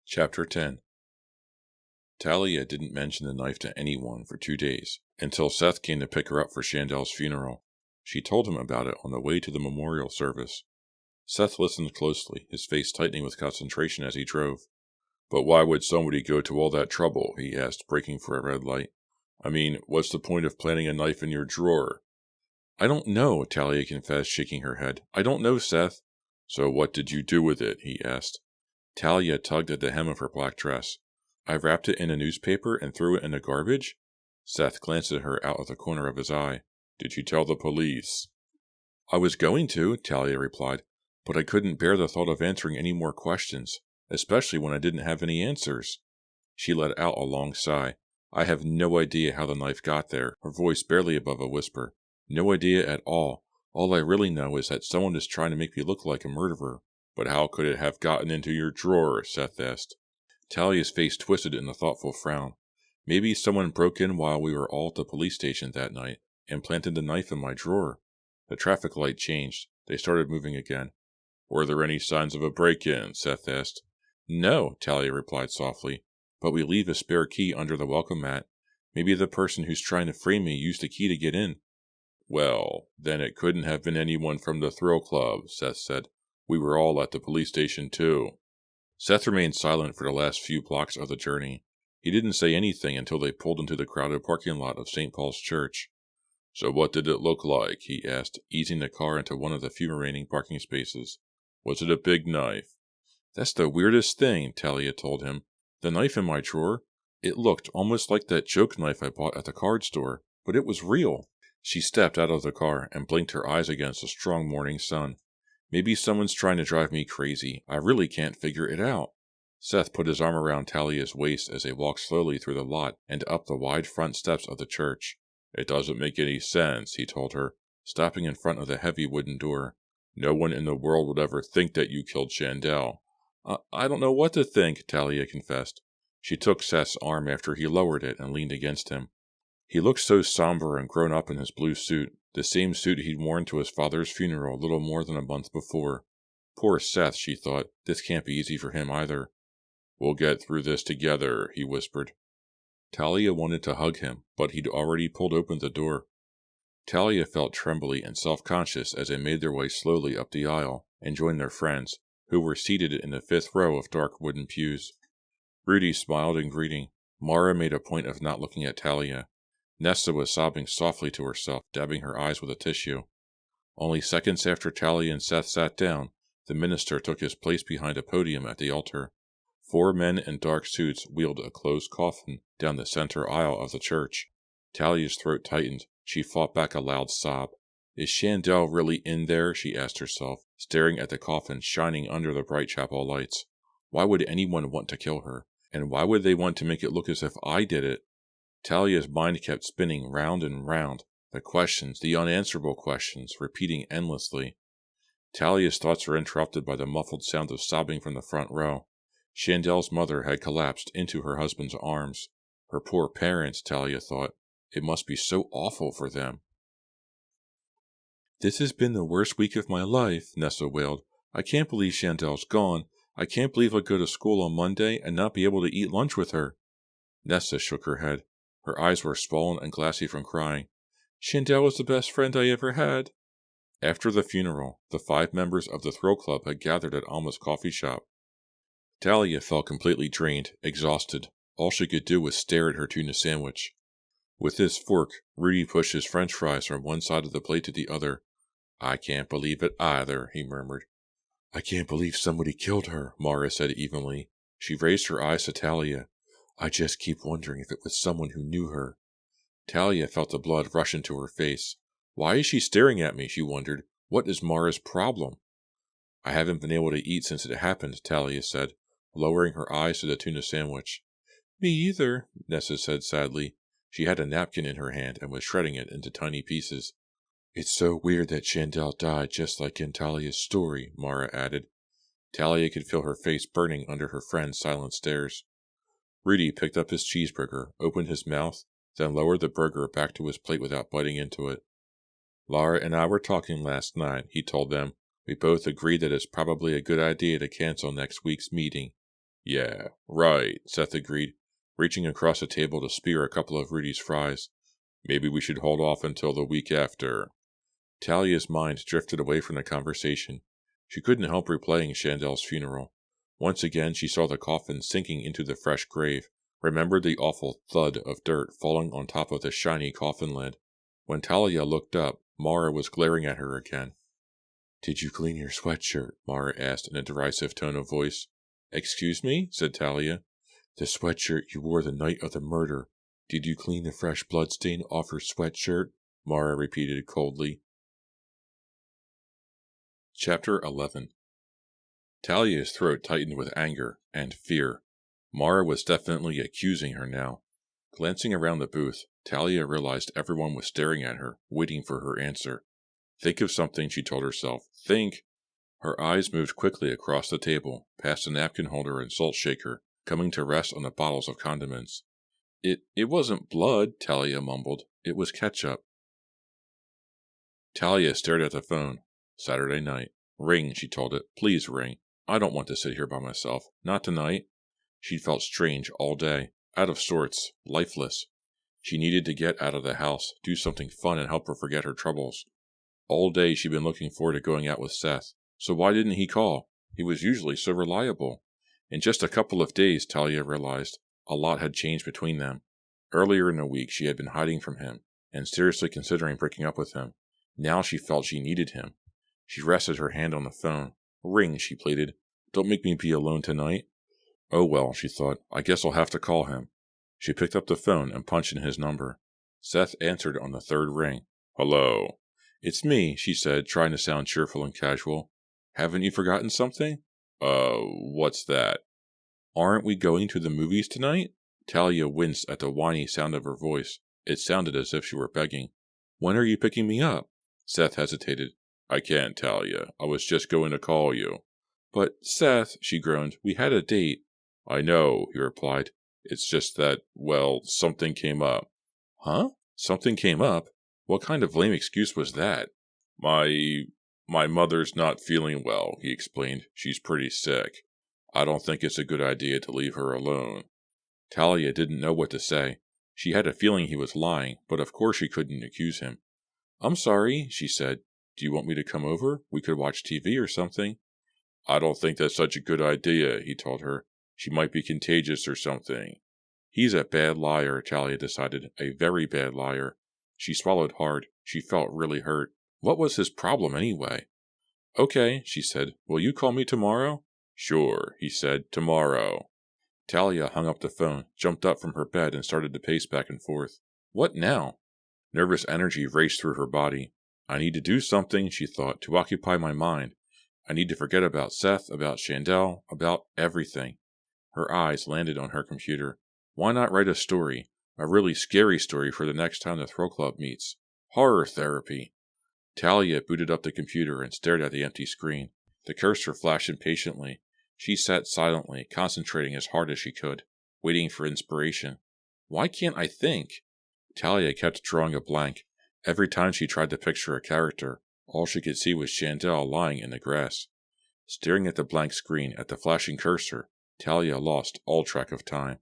Chapter 10. Talia didn't mention the knife to anyone for 2 days, until Seth came to pick her up for Chandell's funeral. She told him about it on the way to the memorial service. Seth listened closely, his face tightening with concentration as he drove. "But why would somebody go to all that trouble?" he asked, braking for a red light. "I mean, what's the point of planting a knife in your drawer?" "I don't know," Talia confessed, shaking her head. "I don't know, Seth." "So what did you do with it?" he asked. Talia tugged at the hem of her black dress. "I wrapped it in a newspaper and threw it in the garbage?" Seth glanced at her out of the corner of his eye. "Did you tell the police?" "I was going to," Talia replied, "but I couldn't bear the thought of answering any more questions, especially when I didn't have any answers." She let out a long sigh. "I have no idea how the knife got there," her voice barely above a whisper. "No idea at all. All I really know is that someone is trying to make me look like a murderer." "But how could it have gotten into your drawer?" Seth asked. Talia's face twisted in a thoughtful frown. "Maybe someone broke in while we were all at the police station that night, and planted the knife in my drawer." The traffic light changed. They started moving again. "Were there any signs of a break-in?" Seth asked. "No," Talia replied softly, "but we leave a spare key under the welcome mat. Maybe the person who's trying to frame me used the key to get in." "Well, then it couldn't have been anyone from the Thrill Club," Seth said. "We were all at the police station, too." Seth remained silent for the last few blocks of the journey. He didn't say anything until they pulled into the crowded parking lot of St. Paul's Church. "So what did it look like?" he asked, easing the car into one of the few remaining parking spaces. "Was it a big knife?" "That's the weirdest thing," Talia told him. "The knife in my drawer, it looked almost like that joke knife I bought at the card store, but it was real." She stepped out of the car and blinked her eyes against the strong morning sun. "Maybe someone's trying to drive me crazy. I really can't figure it out." Seth put his arm around Talia's waist as they walked slowly through the lot and up the wide front steps of the church. "It doesn't make any sense," he told her, stopping in front of the heavy wooden door. "No one in the world would ever think that you killed Chandell." I don't know what to think," Talia confessed. She took Seth's arm after he lowered it and leaned against him. He looked so somber and grown up in his blue suit, the same suit he'd worn to his father's funeral little more than a month before. Poor Seth, she thought. This can't be easy for him either. "We'll get through this together," he whispered. Talia wanted to hug him, but he'd already pulled open the door. Talia felt trembly and self-conscious as they made their way slowly up the aisle and joined their friends, who were seated in the fifth row of dark wooden pews. Rudy smiled in greeting. Mara made a point of not looking at Talia. Nessa was sobbing softly to herself, dabbing her eyes with a tissue. Only seconds after Talia and Seth sat down, the minister took his place behind a podium at the altar. 4 men in dark suits wheeled a closed coffin down the center aisle of the church. Talia's throat tightened. She fought back a loud sob. "Is Chandell really in there?" she asked herself, staring at the coffin shining under the bright chapel lights. Why would anyone want to kill her? And why would they want to make it look as if I did it? Talia's mind kept spinning round and round, the questions, the unanswerable questions, repeating endlessly. Talia's thoughts were interrupted by the muffled sound of sobbing from the front row. Chandell's mother had collapsed into her husband's arms. Her poor parents, Talia thought. It must be so awful for them. "This has been the worst week of my life," Nessa wailed. "I can't believe Chandell's gone. I can't believe I'll go to school on Monday and not be able to eat lunch with her." Nessa shook her head. Her eyes were swollen and glassy from crying. "Chandell was the best friend I ever had." After the funeral, the 5 members of the Thrill Club had gathered at Alma's coffee shop. Talia felt completely drained, exhausted. All she could do was stare at her tuna sandwich. With his fork, Rudy pushed his french fries from one side of the plate to the other. "I can't believe it either," he murmured. "I can't believe somebody killed her," Mara said evenly. She raised her eyes to Talia. "I just keep wondering if it was someone who knew her." Talia felt the blood rush into her face. "Why is she staring at me?" she wondered. "What is Mara's problem?" "I haven't been able to eat since it happened," Talia said, lowering her eyes to the tuna sandwich. "Me either," Nessa said sadly. She had a napkin in her hand and was shredding it into tiny pieces. "It's so weird that Chandell died just like in Talia's story," Mara added. Talia could feel her face burning under her friend's silent stares. Rudy picked up his cheeseburger, opened his mouth, then lowered the burger back to his plate without biting into it. "Laura and I were talking last night," he told them. "We both agreed that it's probably a good idea to cancel next week's meeting." Yeah, right, Seth agreed, reaching across the table to spear a couple of Rudy's fries. Maybe we should hold off until the week after. Talia's mind drifted away from the conversation. She couldn't help replaying Chandel's funeral. Once again she saw the coffin sinking into the fresh grave, remembered the awful thud of dirt falling on top of the shiny coffin lid. When Talia looked up, Mara was glaring at her again. "Did you clean your sweatshirt?" Mara asked in a derisive tone of voice. "Excuse me?" said Talia. "The sweatshirt you wore the night of the murder. Did you clean the fresh bloodstain off your sweatshirt?" Mara repeated coldly. Chapter 11. Talia's throat tightened with anger and fear. Mara was definitely accusing her now. Glancing around the booth, Talia realized everyone was staring at her, waiting for her answer. Think of something, she told herself. Think! Her eyes moved quickly across the table, past the napkin holder and salt shaker, coming to rest on the bottles of condiments. It wasn't blood, Talia mumbled. It was ketchup. Talia stared at the phone. Saturday night. Ring, she told it. Please ring. I don't want to sit here by myself. Not tonight. She'd felt strange all day, out of sorts, lifeless. She needed to get out of the house, do something fun and help her forget her troubles. All day she'd been looking forward to going out with Seth, so why didn't he call? He was usually so reliable. In just a couple of days, Talia realized, a lot had changed between them. Earlier in the week she had been hiding from him, and seriously considering breaking up with him. Now she felt she needed him. She rested her hand on the phone. Ring, she pleaded. Don't make me be alone tonight. Oh well, she thought, I guess I'll have to call him. She picked up the phone and punched in his number. Seth answered on the third ring. Hello. It's me, she said, trying to sound cheerful and casual. Haven't you forgotten something? What's that? Aren't we going to the movies tonight? Talia winced at the whiny sound of her voice. It sounded as if she were begging. When are you picking me up? Seth hesitated. I can't, Talia. I was just going to call you. But, Seth, she groaned, we had a date. I know, he replied. It's just that, well, something came up. Huh? Something came up? What kind of lame excuse was that? My mother's not feeling well, he explained. She's pretty sick. I don't think it's a good idea to leave her alone. Talia didn't know what to say. She had a feeling he was lying, but of course she couldn't accuse him. I'm sorry, she said. Do you want me to come over? We could watch TV or something. I don't think that's such a good idea, he told her. She might be contagious or something. He's a bad liar, Talia decided. A very bad liar. She swallowed hard. She felt really hurt. What was his problem anyway? Okay, she said. Will you call me tomorrow? Sure, he said. Tomorrow. Talia hung up the phone, jumped up from her bed, and started to pace back and forth. What now? Nervous energy raced through her body. I need to do something, she thought, to occupy my mind. I need to forget about Seth, about Chandel, about everything. Her eyes landed on her computer. Why not write a story? A really scary story for the next time the Thrill Club meets. Horror therapy. Talia booted up the computer and stared at the empty screen. The cursor flashed impatiently. She sat silently, concentrating as hard as she could, waiting for inspiration. Why can't I think? Talia kept drawing a blank. Every time she tried to picture a character, all she could see was Chandel lying in the grass. Staring at the blank screen, at the flashing cursor, Talia lost all track of time.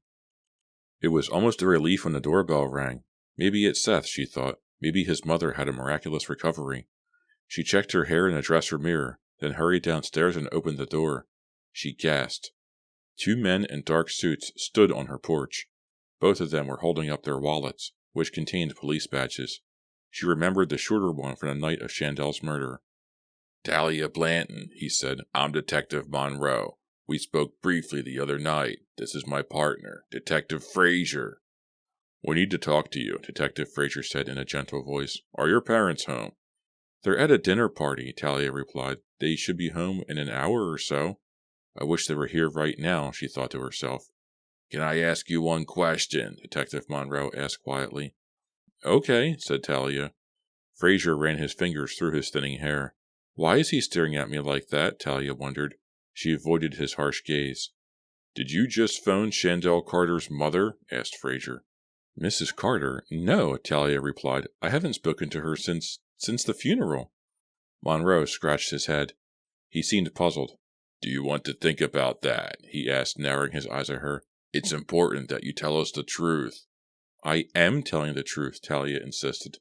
It was almost a relief when the doorbell rang. Maybe it's Seth, she thought. Maybe his mother had a miraculous recovery. She checked her hair in a dresser mirror, then hurried downstairs and opened the door. She gasped. 2 men in dark suits stood on her porch. Both of them were holding up their wallets, which contained police badges. She remembered the shorter one from the night of Chandel's murder. Talia Blanton, he said. I'm Detective Monroe. We spoke briefly the other night. This is my partner, Detective Frazier. We need to talk to you, Detective Frazier said in a gentle voice. Are your parents home? They're at a dinner party, Talia replied. They should be home in an hour or so. I wish they were here right now, she thought to herself. Can I ask you one question? Detective Monroe asked quietly. Okay, said Talia. Frazier ran his fingers through his thinning hair. Why is he staring at me like that? Talia wondered. She avoided his harsh gaze. Did you just phone Chandel Carter's mother? Asked Frazier. Mrs. Carter? No, Talia replied. I haven't spoken to her since the funeral. Monroe scratched his head. He seemed puzzled. Do you want to think about that? He asked, narrowing his eyes at her. It's important that you tell us the truth. I am telling the truth, Talia insisted.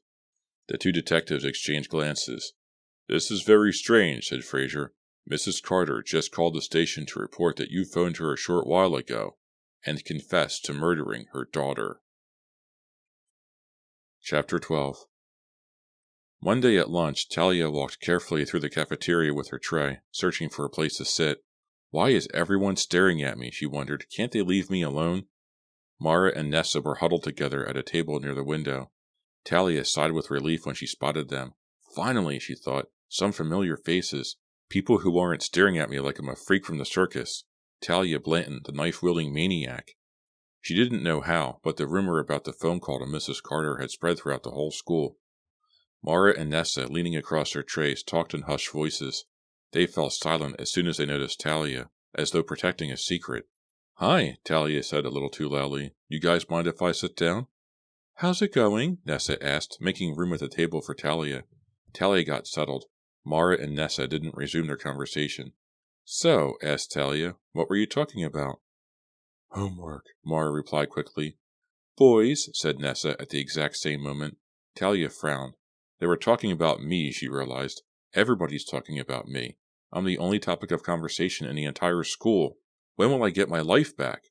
The two detectives exchanged glances. This is very strange, said Fraser. Mrs. Carter just called the station to report that you phoned her a short while ago and confessed to murdering her daughter. Chapter 12. Monday at lunch, Talia walked carefully through the cafeteria with her tray, searching for a place to sit. Why is everyone staring at me, she wondered. Can't they leave me alone? Mara and Nessa were huddled together at a table near the window. Talia sighed with relief when she spotted them. Finally, she thought, some familiar faces. People who aren't staring at me like I'm a freak from the circus. Talia Blanton, the knife-wielding maniac. She didn't know how, but the rumor about the phone call to Mrs. Carter had spread throughout the whole school. Mara and Nessa, leaning across their trays, talked in hushed voices. They fell silent as soon as they noticed Talia, as though protecting a secret. Hi, Talia said a little too loudly. You guys mind if I sit down? How's it going? Nessa asked, making room at the table for Talia. Talia got settled. Mara and Nessa didn't resume their conversation. So, asked Talia, what were you talking about? Homework, Mara replied quickly. Boys, said Nessa at the exact same moment. Talia frowned. They were talking about me, she realized. Everybody's talking about me. I'm the only topic of conversation in the entire school. When will I get my life back?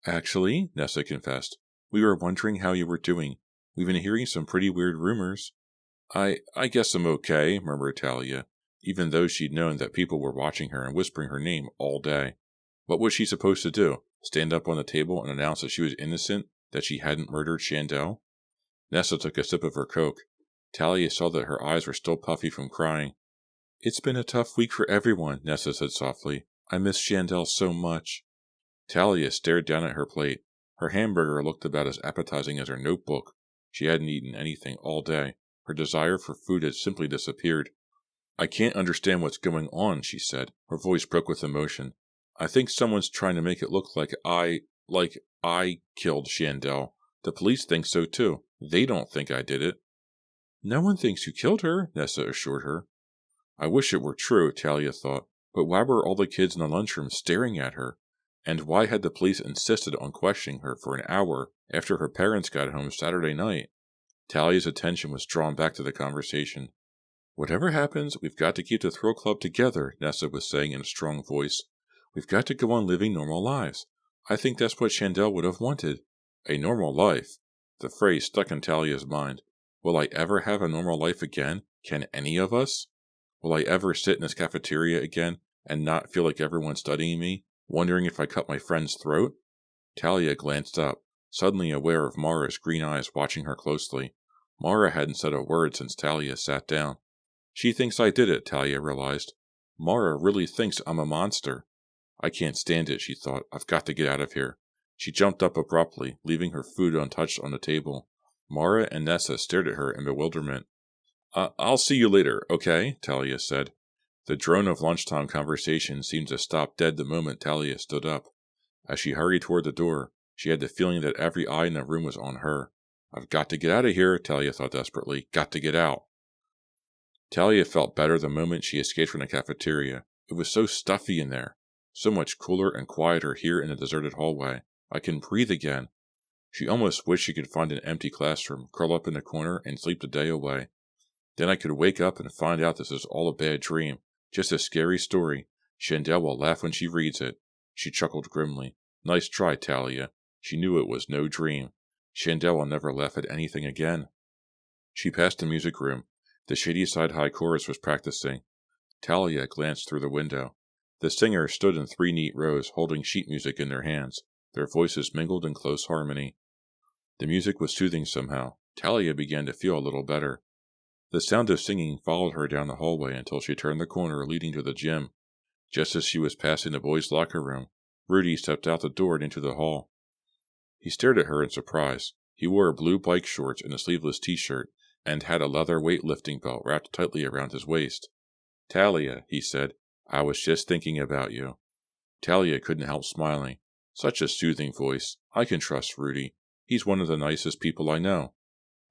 Actually, Nessa confessed, we were wondering how you were doing. We've been hearing some pretty weird rumors. I guess I'm okay, murmured Talia, even though she'd known that people were watching her and whispering her name all day. What was she supposed to do? Stand up on the table and announce that she was innocent, that she hadn't murdered Shandell? Nessa took a sip of her Coke. Talia saw that her eyes were still puffy from crying. It's been a tough week for everyone, Nessa said softly. I miss Shandell so much. Talia stared down at her plate. Her hamburger looked about as appetizing as her notebook. She hadn't eaten anything all day. Her desire for food had simply disappeared. I can't understand what's going on, she said. Her voice broke with emotion. I think someone's trying to make it look like I killed Shandell. The police think so too. They don't think I did it. No one thinks you killed her, Nessa assured her. I wish it were true, Talia thought, but why were all the kids in the lunchroom staring at her? And why had the police insisted on questioning her for an hour after her parents got home Saturday night? Talia's attention was drawn back to the conversation. Whatever happens, we've got to keep the Thrill Club together, Nessa was saying in a strong voice. We've got to go on living normal lives. I think that's what Shandell would have wanted. A normal life. The phrase stuck in Talia's mind. Will I ever have a normal life again? Can any of us? Will I ever sit in this cafeteria again and not feel like everyone's studying me, wondering if I cut my friend's throat? Talia glanced up, suddenly aware of Mara's green eyes watching her closely. Mara hadn't said a word since Talia sat down. She thinks I did it, Talia realized. Mara really thinks I'm a monster. I can't stand it, she thought. I've got to get out of here. She jumped up abruptly, leaving her food untouched on the table. Mara and Nessa stared at her in bewilderment. I'll see you later, okay? Talia said. The drone of lunchtime conversation seemed to stop dead the moment Talia stood up. As she hurried toward the door, she had the feeling that every eye in the room was on her. I've got to get out of here, Talia thought desperately. Got to get out. Talia felt better the moment she escaped from the cafeteria. It was so stuffy in there. So much cooler and quieter here in the deserted hallway. I can breathe again. She almost wished she could find an empty classroom, curl up in the corner, and sleep the day away. Then I could wake up and find out this is all a bad dream. Just a scary story. Shandell will laugh when she reads it. She chuckled grimly. Nice try, Talia. She knew it was no dream. Shandell will never laugh at anything again. She passed the music room. The Shady Side High chorus was practicing. Talia glanced through the window. The singers stood in 3 neat rows, holding sheet music in their hands. Their voices mingled in close harmony. The music was soothing somehow. Talia began to feel a little better. The sound of singing followed her down the hallway until she turned the corner leading to the gym. Just as she was passing the boys' locker room, Rudy stepped out the door and into the hall. He stared at her in surprise. He wore blue bike shorts and a sleeveless t-shirt, and had a leather weightlifting belt wrapped tightly around his waist. Talia, he said, I was just thinking about you. Talia couldn't help smiling. Such a soothing voice. I can trust Rudy. He's one of the nicest people I know.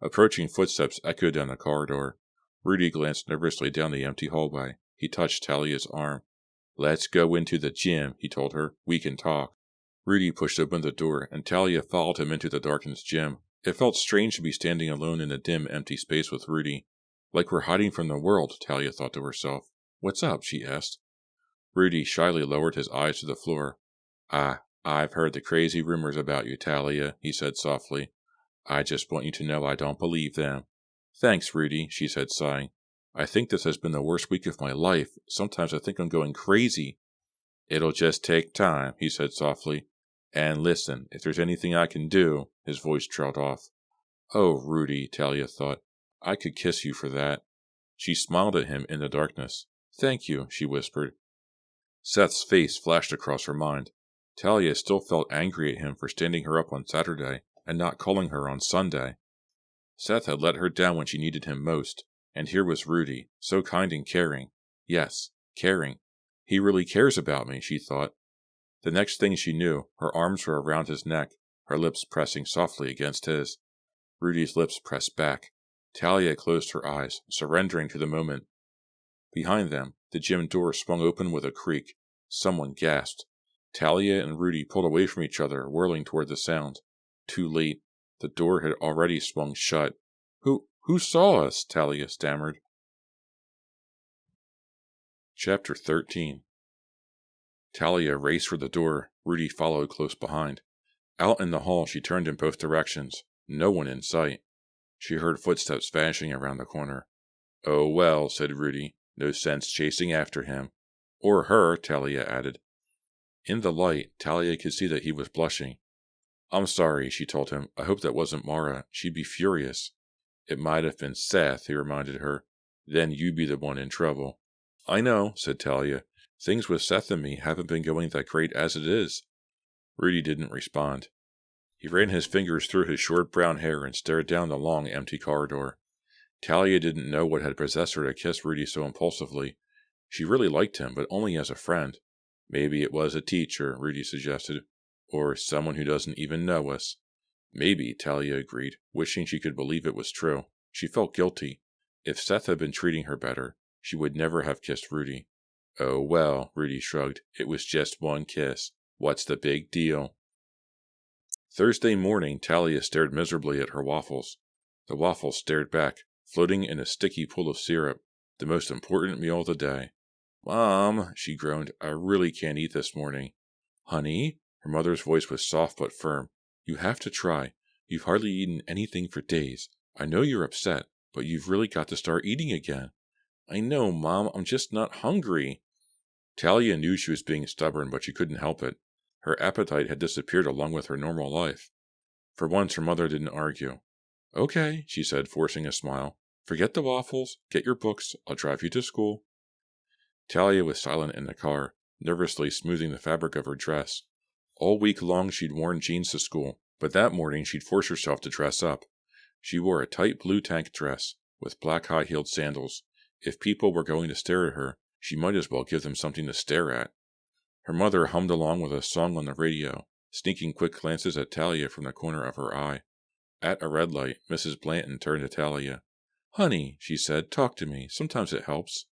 Approaching footsteps echoed down the corridor. Rudy glanced nervously down the empty hallway. He touched Talia's arm. "Let's go into the gym," he told her. "We can talk." Rudy pushed open the door, and Talia followed him into the darkened gym. It felt strange to be standing alone in a dim, empty space with Rudy. Like we're hiding from the world, Talia thought to herself. "What's up?" she asked. Rudy shyly lowered his eyes to the floor. I've heard the crazy rumors about you, Talia," he said softly. "I just want you to know I don't believe them." "Thanks, Rudy," she said, sighing. "I think this has been the worst week of my life. Sometimes I think I'm going crazy." "It'll just take time," he said softly. "And listen, if there's anything I can do," his voice trailed off. "Oh, Rudy," Talia thought, "I could kiss you for that." She smiled at him in the darkness. "Thank you," she whispered. Seth's face flashed across her mind. Talia still felt angry at him for standing her up on Saturday and not calling her on Sunday. Seth had let her down when she needed him most, and here was Rudy, so kind and caring. Yes, caring. He really cares about me, she thought. The next thing she knew, her arms were around his neck, her lips pressing softly against his. Rudy's lips pressed back. Talia closed her eyes, surrendering to the moment. Behind them, the gym door swung open with a creak. Someone gasped. Talia and Rudy pulled away from each other, whirling toward the sound. Too late. The door had already swung shut. Who saw us?" Talia stammered. Chapter 13. Talia raced for the door. Rudy followed close behind. Out in the hall, she turned in both directions. No one in sight. She heard footsteps vanishing around the corner. "Oh well," said Rudy. "No sense chasing after him." "Or her," Talia added. In the light, Talia could see that he was blushing. "I'm sorry," she told him. "I hope that wasn't Mara. She'd be furious." "It might have been Seth," he reminded her. "Then you'd be the one in trouble." "I know," said Talia. "Things with Seth and me haven't been going that great as it is." Rudy didn't respond. He ran his fingers through his short brown hair and stared down the long, empty corridor. Talia didn't know what had possessed her to kiss Rudy so impulsively. She really liked him, but only as a friend. "Maybe it was a teacher," Rudy suggested. "Or someone who doesn't even know us." "Maybe," Talia agreed, wishing she could believe it was true. She felt guilty. If Seth had been treating her better, she would never have kissed Rudy. "Oh well," Rudy shrugged. "It was just one kiss. What's the big deal?" Thursday morning, Talia stared miserably at her waffles. The waffles stared back, floating in a sticky pool of syrup, the most important meal of the day. "Mom," she groaned, "I really can't eat this morning." "Honey?" Her mother's voice was soft but firm. "You have to try. You've hardly eaten anything for days. I know you're upset, but you've really got to start eating again." "I know, Mom. I'm just not hungry." Talia knew she was being stubborn, but she couldn't help it. Her appetite had disappeared along with her normal life. For once, her mother didn't argue. "Okay," she said, forcing a smile. "Forget the waffles. Get your books. I'll drive you to school." Talia was silent in the car, nervously smoothing the fabric of her dress. All week long she'd worn jeans to school, but that morning she'd forced herself to dress up. She wore a tight blue tank dress, with black high-heeled sandals. If people were going to stare at her, she might as well give them something to stare at. Her mother hummed along with a song on the radio, sneaking quick glances at Talia from the corner of her eye. At a red light, Mrs. Blanton turned to Talia. "Honey," she said, "talk to me. Sometimes it helps."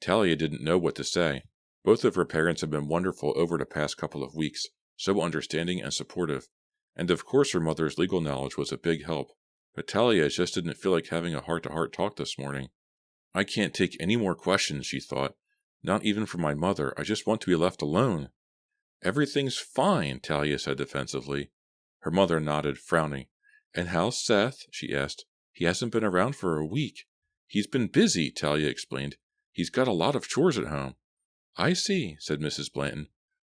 Talia didn't know what to say. Both of her parents had been wonderful over the past couple of weeks, so understanding and supportive. And of course her mother's legal knowledge was a big help. But Talia just didn't feel like having a heart-to-heart talk this morning. "I can't take any more questions," she thought. "Not even from my mother. I just want to be left alone." "Everything's fine," Talia said defensively. Her mother nodded, frowning. "And how's Seth?" she asked. "He hasn't been around for a week." "He's been busy," Talia explained. "He's got a lot of chores at home." "I see," said Mrs. Blanton.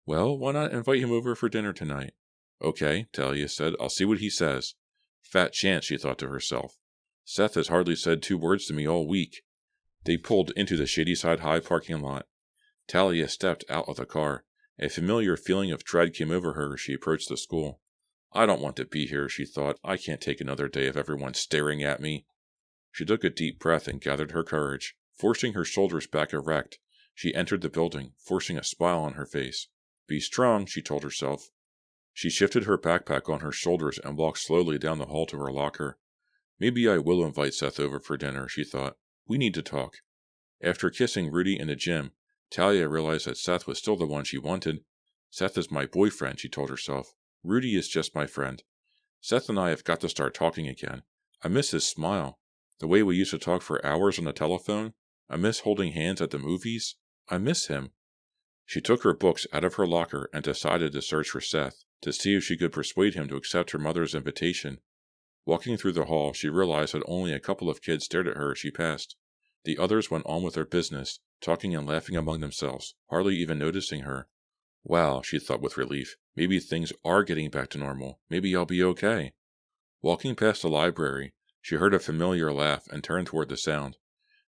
"Well, why not invite him over for dinner tonight?" "Okay," Talia said. "I'll see what he says." Fat chance, she thought to herself. "Seth has hardly said 2 words to me all week." They pulled into the Shadyside High parking lot. Talia stepped out of the car. A familiar feeling of dread came over her as she approached the school. "I don't want to be here," she thought. "I can't take another day of everyone staring at me." She took a deep breath and gathered her courage. Forcing her shoulders back erect, she entered the building, forcing a smile on her face. "Be strong," she told herself. She shifted her backpack on her shoulders and walked slowly down the hall to her locker. "Maybe I will invite Seth over for dinner," she thought. "We need to talk." After kissing Rudy in the gym, Talia realized that Seth was still the one she wanted. Seth is my boyfriend, she told herself. Rudy is just my friend. Seth and I have got to start talking again. I miss his smile. The way we used to talk for hours on the telephone. I miss holding hands at the movies. I miss him. She took her books out of her locker and decided to search for Seth, to see if she could persuade him to accept her mother's invitation. Walking through the hall, she realized that only a couple of kids stared at her as she passed. The others went on with their business, talking and laughing among themselves, hardly even noticing her. Wow, she thought with relief, maybe things are getting back to normal. Maybe I'll be okay. Walking past the library, she heard a familiar laugh and turned toward the sound.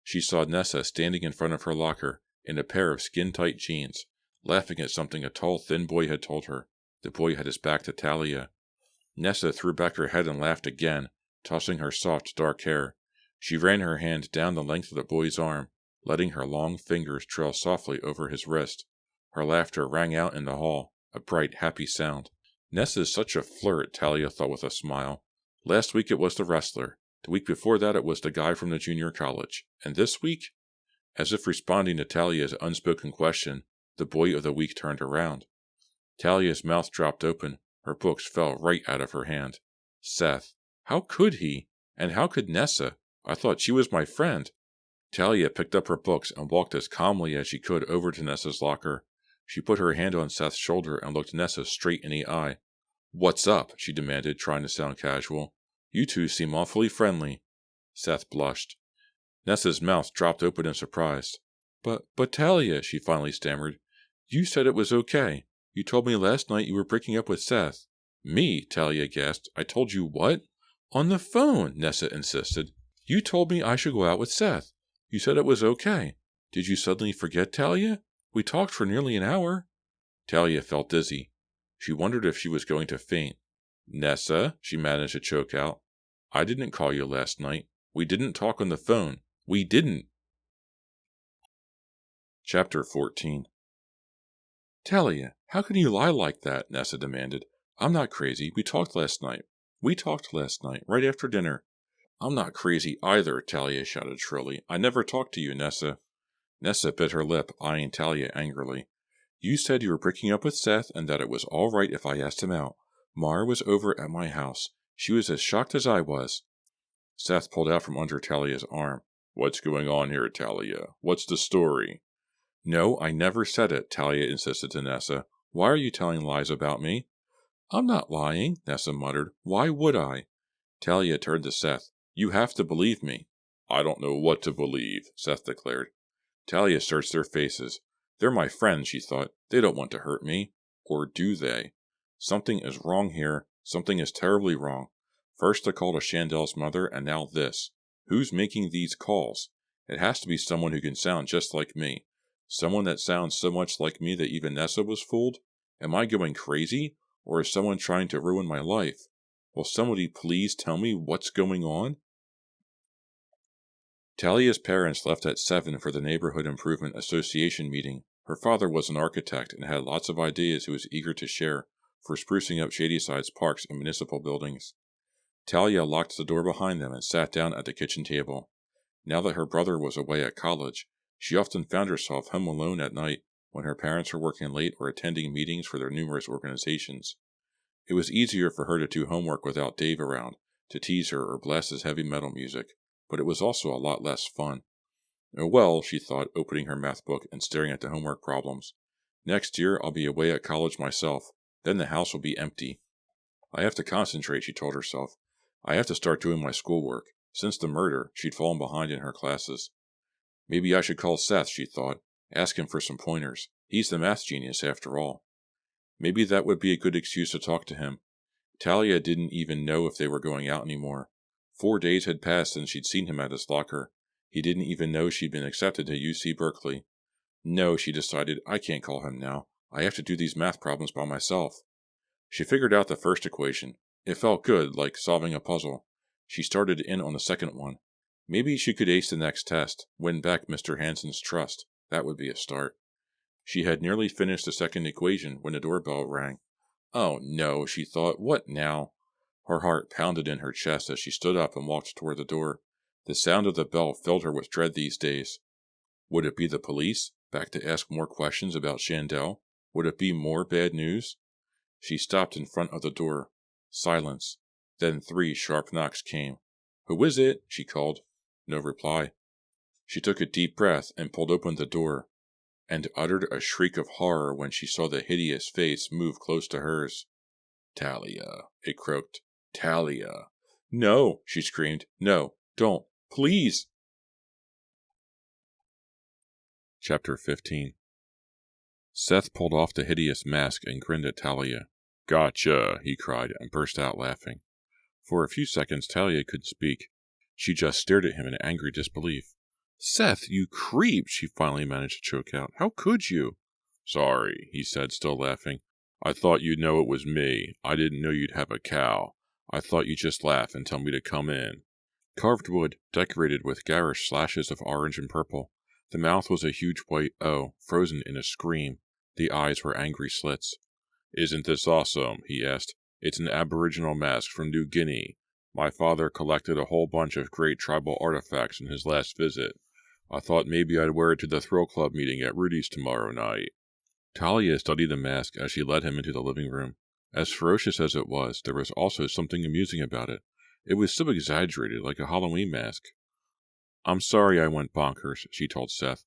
She saw Nessa standing in front of her locker in a pair of skin-tight jeans, laughing at something a tall, thin boy had told her. The boy had his back to Talia. Nessa threw back her head and laughed again, tossing her soft, dark hair. She ran her hand down the length of the boy's arm, letting her long fingers trail softly over his wrist. Her laughter rang out in the hall, a bright, happy sound. Nessa's such a flirt, Talia thought with a smile. Last week it was the wrestler. The week before that it was the guy from the junior college. And this week? As if responding to Talia's unspoken question, the boy of the week turned around. Talia's mouth dropped open. Her books fell right out of her hand. Seth. How could he? And how could Nessa? I thought she was my friend. Talia picked up her books and walked as calmly as she could over to Nessa's locker. She put her hand on Seth's shoulder and looked Nessa straight in the eye. What's up? She demanded, trying to sound casual. You two seem awfully friendly. Seth blushed. Nessa's mouth dropped open in surprise. But Talia, she finally stammered. You said it was okay. You told me last night you were breaking up with Seth. Me? Talia gasped. I told you what? On the phone, Nessa insisted. You told me I should go out with Seth. You said it was okay. Did you suddenly forget, Talia? We talked for nearly an hour. Talia felt dizzy. She wondered if she was going to faint. Nessa, she managed to choke out. I didn't call you last night. We didn't talk on the phone. We didn't. Chapter 14. Talia, how can you lie like that? Nessa demanded. I'm not crazy. We talked last night. Right after dinner. I'm not crazy either, Talia shouted shrilly. I never talked to you, Nessa. Nessa bit her lip, eyeing Talia angrily. You said you were breaking up with Seth and that it was all right if I asked him out. Mara was over at my house. She was as shocked as I was. Seth pulled out from under Talia's arm. What's going on here, Talia? What's the story? No, I never said it, Talia insisted to Nessa. Why are you telling lies about me? I'm not lying, Nessa muttered. Why would I? Talia turned to Seth. You have to believe me. I don't know what to believe, Seth declared. Talia searched their faces. They're my friends, she thought. They don't want to hurt me. Or do they? Something is wrong here. Something is terribly wrong. First the call to Chandell's mother, and now this. Who's making these calls? It has to be someone who can sound just like me. Someone that sounds so much like me that even Nessa was fooled? Am I going crazy? Or is someone trying to ruin my life? Will somebody please tell me what's going on? Talia's parents left at 7 for the Neighborhood Improvement Association meeting. Her father was an architect and had lots of ideas he was eager to share for sprucing up Shadyside's parks and municipal buildings. Talia locked the door behind them and sat down at the kitchen table. Now that her brother was away at college, she often found herself home alone at night when her parents were working late or attending meetings for their numerous organizations. It was easier for her to do homework without Dave around, to tease her or blast his heavy metal music, but it was also a lot less fun. Oh well, she thought, opening her math book and staring at the homework problems. Next year I'll be away at college myself. Then the house will be empty. I have to concentrate, she told herself. I have to start doing my schoolwork. Since the murder, she'd fallen behind in her classes. Maybe I should call Seth, she thought. Ask him for some pointers. He's the math genius, after all. Maybe that would be a good excuse to talk to him. Talia didn't even know if they were going out anymore. 4 days had passed since she'd seen him at his locker. He didn't even know she'd been accepted to UC Berkeley. No, she decided, I can't call him now. I have to do these math problems by myself. She figured out the first equation. It felt good, like solving a puzzle. She started in on the second one. Maybe she could ace the next test, win back Mr. Hansen's trust. That would be a start. She had nearly finished the second equation when the doorbell rang. Oh no, she thought, what now? Her heart pounded in her chest as she stood up and walked toward the door. The sound of the bell filled her with dread these days. Would it be the police? Back to ask more questions about Chandel? Would it be more bad news? She stopped in front of the door. Silence. Then 3 sharp knocks came. "Who is it?" she called. No reply. She took a deep breath and pulled open the door, and uttered a shriek of horror when she saw the hideous face move close to hers. "Talia," it croaked. "Talia." "No," she screamed. "No, don't. Please." Chapter 15. Seth pulled off the hideous mask and grinned at Talia. "Gotcha," he cried, and burst out laughing. For a few seconds, Talia couldn't speak. She just stared at him in angry disbelief. "Seth, you creep!" she finally managed to choke out. "How could you?" "Sorry," he said, still laughing. "I thought you'd know it was me. I didn't know you'd have a cow. I thought you'd just laugh and tell me to come in." Carved wood, decorated with garish slashes of orange and purple. The mouth was a huge white O, frozen in a scream. The eyes were angry slits. "Isn't this awesome?" he asked. "It's an aboriginal mask from New Guinea. My father collected a whole bunch of great tribal artifacts in his last visit. I thought maybe I'd wear it to the Thrill Club meeting at Rudy's tomorrow night." Talia studied the mask as she led him into the living room. As ferocious as it was, there was also something amusing about it. It was so exaggerated, like a Halloween mask. "I'm sorry I went bonkers," she told Seth.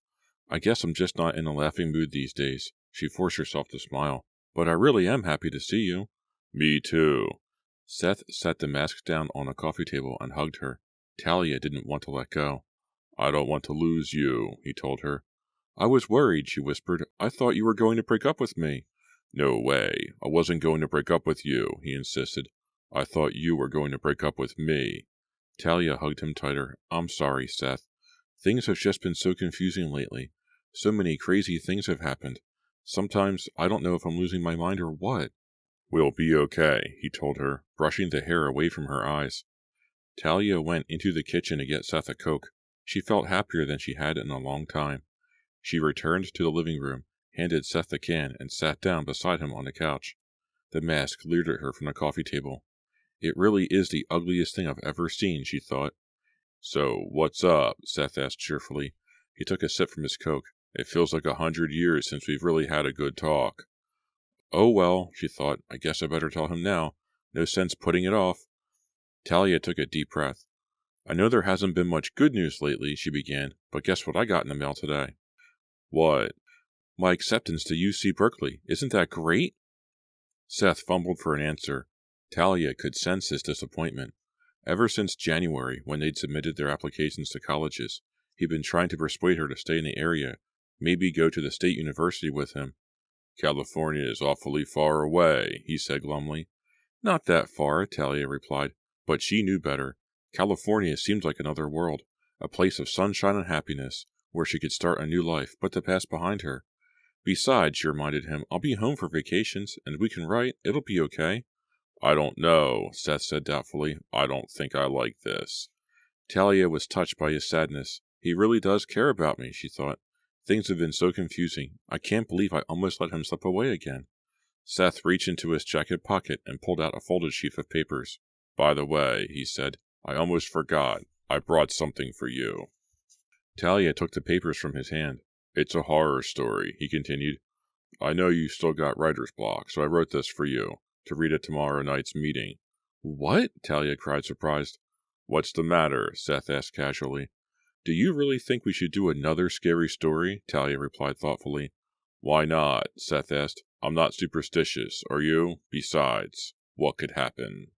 "I guess I'm just not in a laughing mood these days." She forced herself to smile. "But I really am happy to see you." "Me too." Seth set the mask down on a coffee table and hugged her. Talia didn't want to let go. "I don't want to lose you," he told her. "I was worried," she whispered. "I thought you were going to break up with me." "No way. I wasn't going to break up with you," he insisted. "I thought you were going to break up with me." Talia hugged him tighter. "I'm sorry, Seth. Things have just been so confusing lately. So many crazy things have happened. Sometimes I don't know if I'm losing my mind or what." "We'll be okay," he told her, brushing the hair away from her eyes. Talia went into the kitchen to get Seth a Coke. She felt happier than she had in a long time. She returned to the living room, handed Seth the can, and sat down beside him on the couch. The mask leered at her from the coffee table. "It really is the ugliest thing I've ever seen," she thought. "So, what's up?" Seth asked cheerfully. He took a sip from his Coke. "It feels like 100 years since we've really had a good talk." "Oh well," she thought, "I guess I better tell him now. No sense putting it off." Talia took a deep breath. "I know there hasn't been much good news lately," she began, "but guess what I got in the mail today?" "What?" "My acceptance to UC Berkeley. Isn't that great?" Seth fumbled for an answer. Talia could sense his disappointment. Ever since January, when they'd submitted their applications to colleges, he'd been trying to persuade her to stay in the area, maybe go to the state university with him. "California is awfully far away," he said glumly. "Not that far," Talia replied, but she knew better. California seemed like another world, a place of sunshine and happiness, where she could start a new life, put the past behind her. "Besides," she reminded him, "I'll be home for vacations, and we can write. It'll be okay." "I don't know," Seth said doubtfully. "I don't think I like this." Talia was touched by his sadness. "He really does care about me," she thought. "Things have been so confusing. I can't believe I almost let him slip away again." Seth reached into his jacket pocket and pulled out a folded sheaf of papers. "By the way," he said, "I almost forgot. I brought something for you." Talia took the papers from his hand. "It's a horror story," he continued. "I know you've still got writer's block, so I wrote this for you, to read at tomorrow night's meeting." "What?" Talia cried, surprised. "What's the matter?" Seth asked casually. "Do you really think we should do another scary story?" Talia replied thoughtfully. "Why not?" Seth asked. "I'm not superstitious, are you? Besides, what could happen?"